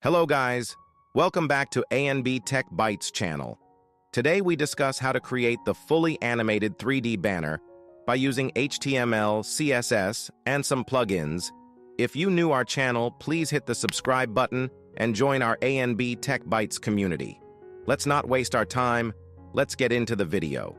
Hello guys, welcome back to A&B Tech Bytes channel. Today we discuss how to create the fully animated 3D banner by using HTML, CSS, and some plugins. If you new our channel, please hit the subscribe button and join our A&B Tech Bytes community. Let's not waste our time, let's get into the video.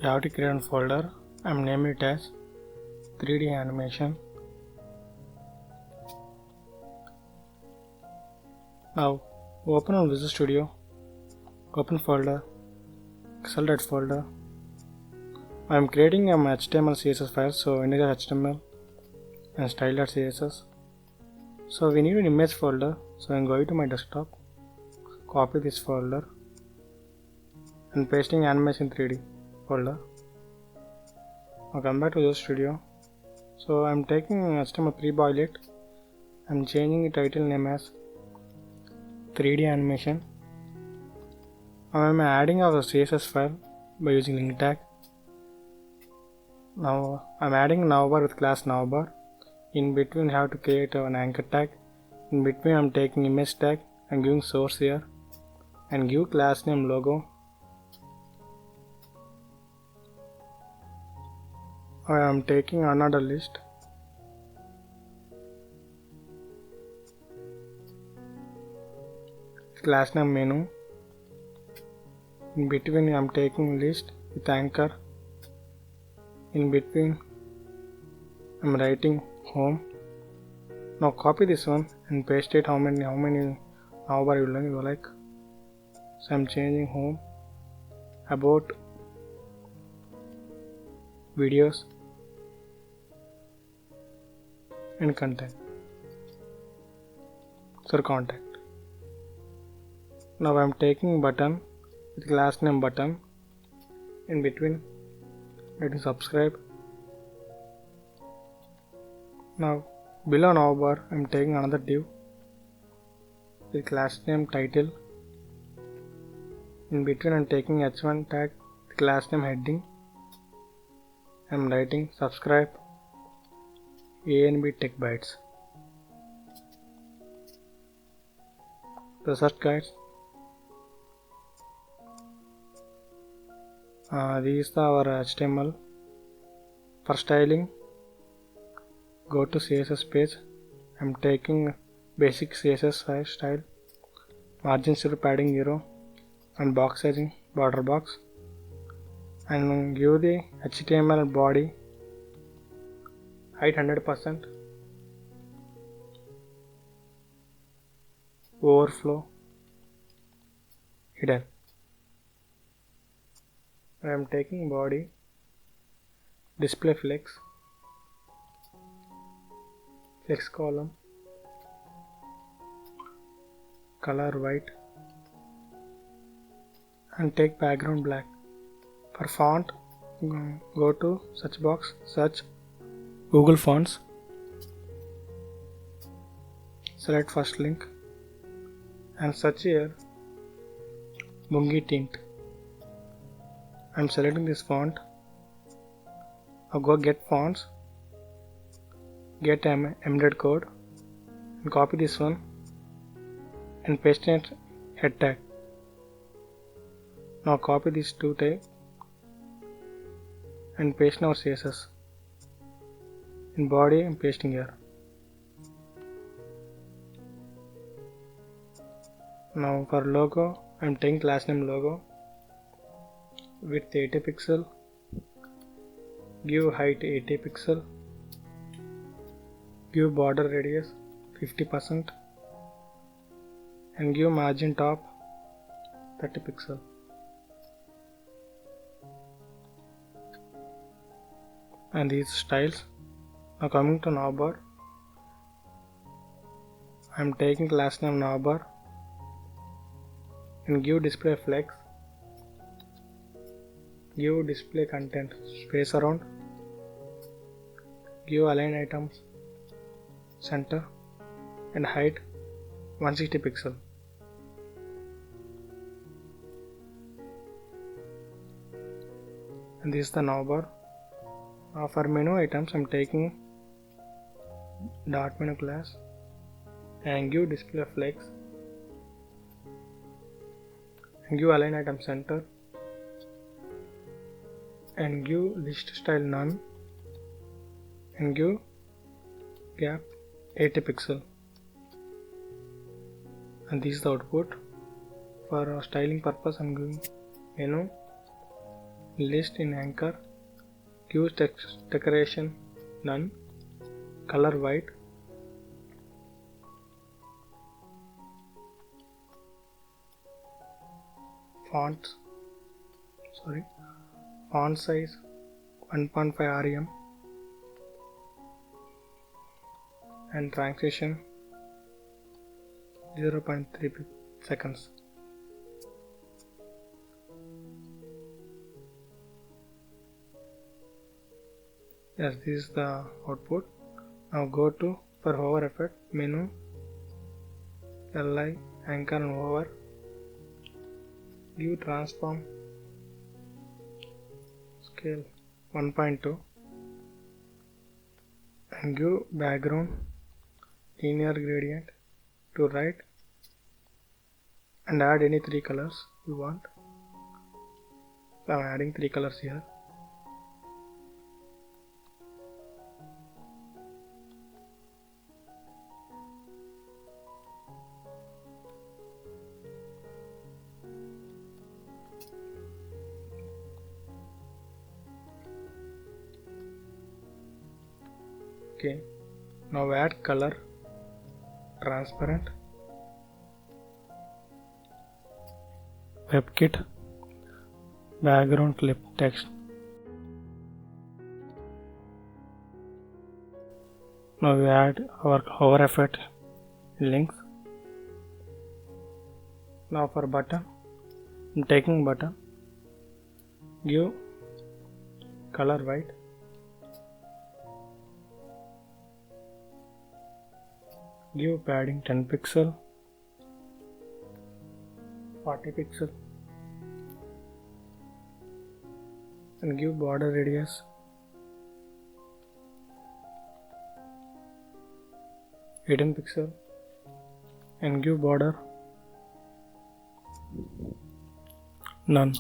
You have to create a folder. I'm naming it as 3D animation. Now open on Visual Studio, open folder, select that folder. I'm creating an HTML CSS file, so integer HTML and style.css. So we need an image folder, so I'm going to my desktop, copy this folder and pasting animation 3D folder. Now come back to Visual Studio. So I'm taking HTML pre-boiler, I'm changing the title name as 3D animation. Now I'm adding our CSS file by using link tag. Now I'm adding navbar with class navbar. In between have to create an anchor tag. In between I'm taking image tag and giving source here and give class name logo. I am taking another list. Class name menu. In between I am taking list with anchor. In between I am writing home. Now copy this one and paste it how many navbar you like. So I am changing home, about, videos and content. So contact. Now I am taking button with class name button. In between writing subscribe. Now below navbar I am taking another div with class name title. In between I am taking h1 tag with class name heading. I am writing subscribe A&B Tech Bytes. The search guides. This is our HTML. For styling, go to CSS page. I am taking basic CSS style, margin 0, padding 0 and box sizing border box, and give the HTML body height 100%, overflow hidden. I am taking body, display flex column, color white and take background black. For font, go to search box, search Google Fonts, select first link and search here Bungi Tint. I am selecting this font. Now go get fonts, get embedded code and copy this one and paste it head tag. Now copy these two tags and paste in our CSS. In body I am pasting here. Now for logo I am taking class name logo, width 80 pixel, give height 80 pixel, give border radius 50% and give margin top 30 pixel. And these styles. Now coming to navbar, I am taking class name navbar and give display flex, give display content space around, give align items center and height 160 pixel. And this is the navbar. For menu items I am taking dot menu class and give display flex and give align item center and give list style none and give gap 80 pixel, and this is the output. For styling purpose I'm giving menu list in anchor, give text decoration none, color white, font size 1.5 rem and transition 0.3 seconds. Yes, this is the output. Now go to for hover effect menu, li anchor and hover, give transform scale 1.2 and give background linear gradient to right and add any 3 colors you want. So I am adding 3 colors here. Okay, now add color transparent, WebKit, background clip text. Now we add our hover effect links. Now for button, I'm taking button, give color white, give padding 10 pixel, 40 pixel and give border radius 18 pixel and give border none.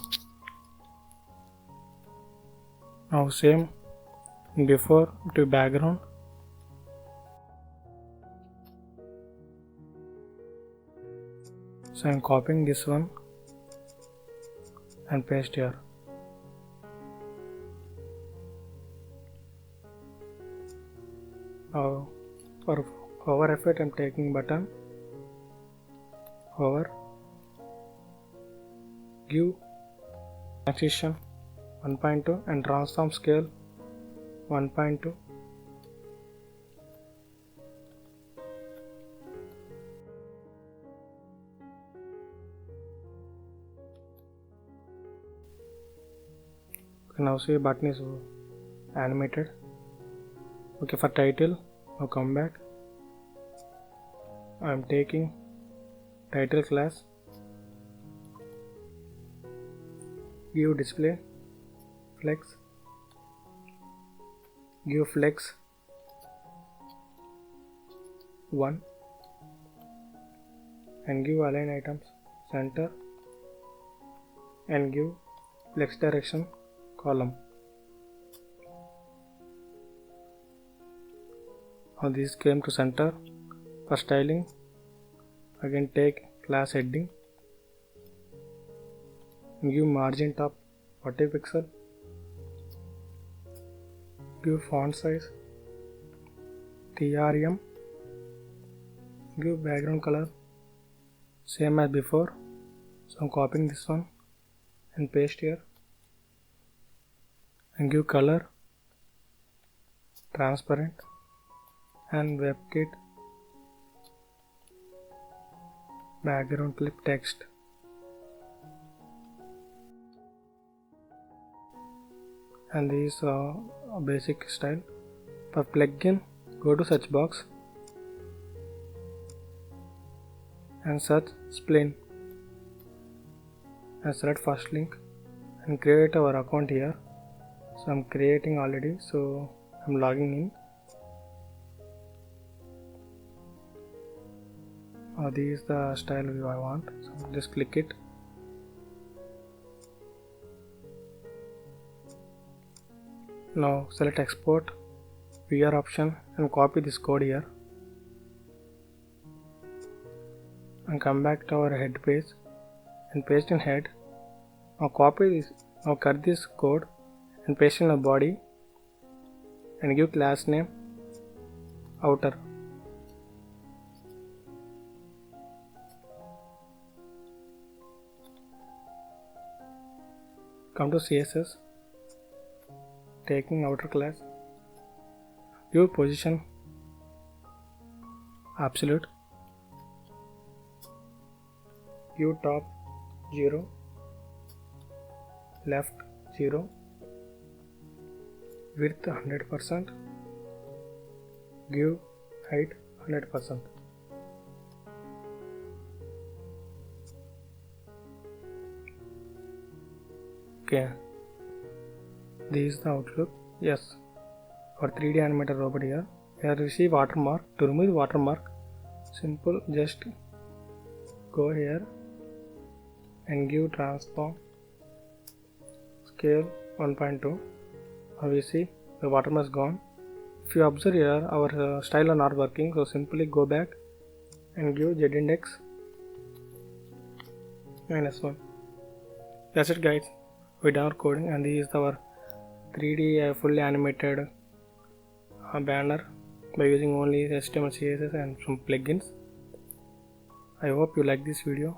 Now same before to background, so I am copying this one and paste here. Now for hover effect I am taking button, hover, give transition 1.2 and transform scale 1.2. Now see button is animated. Okay, for title, now come back. I am taking title class, give display flex, give flex 1 and give align items center and give flex direction column. Now this came to center. For styling again take class heading and give margin top 40 pixel, give font size TRM, give background color same as before, so I'm copying this one and paste here and give color transparent and WebKit background clip text. And this is a basic style. For plugin, go to search box and search Spline and select first link and create our account here. So I'm creating already, so I'm logging in. This is the style I want, so just click it Now select export VR option and copy this code here and come back to our head page and paste in head. Now copy this, now cut this code and paste in the body and give class name outer. Come to CSS, taking outer class, give position absolute, give top 0, left 0, width 100%, give height 100%. Okay, this is the outlook. Yes, our 3D animated robot here. Here we see watermark. To remove the watermark, simple, just go here and give transform scale 1.2. Now we see the watermark is gone. If you observe here, our style are not working, so simply go back and give z index -1. That's it, guys. We done our coding, and this is our 3D fully animated banner by using only HTML, CSS and some plugins. I hope you like this video.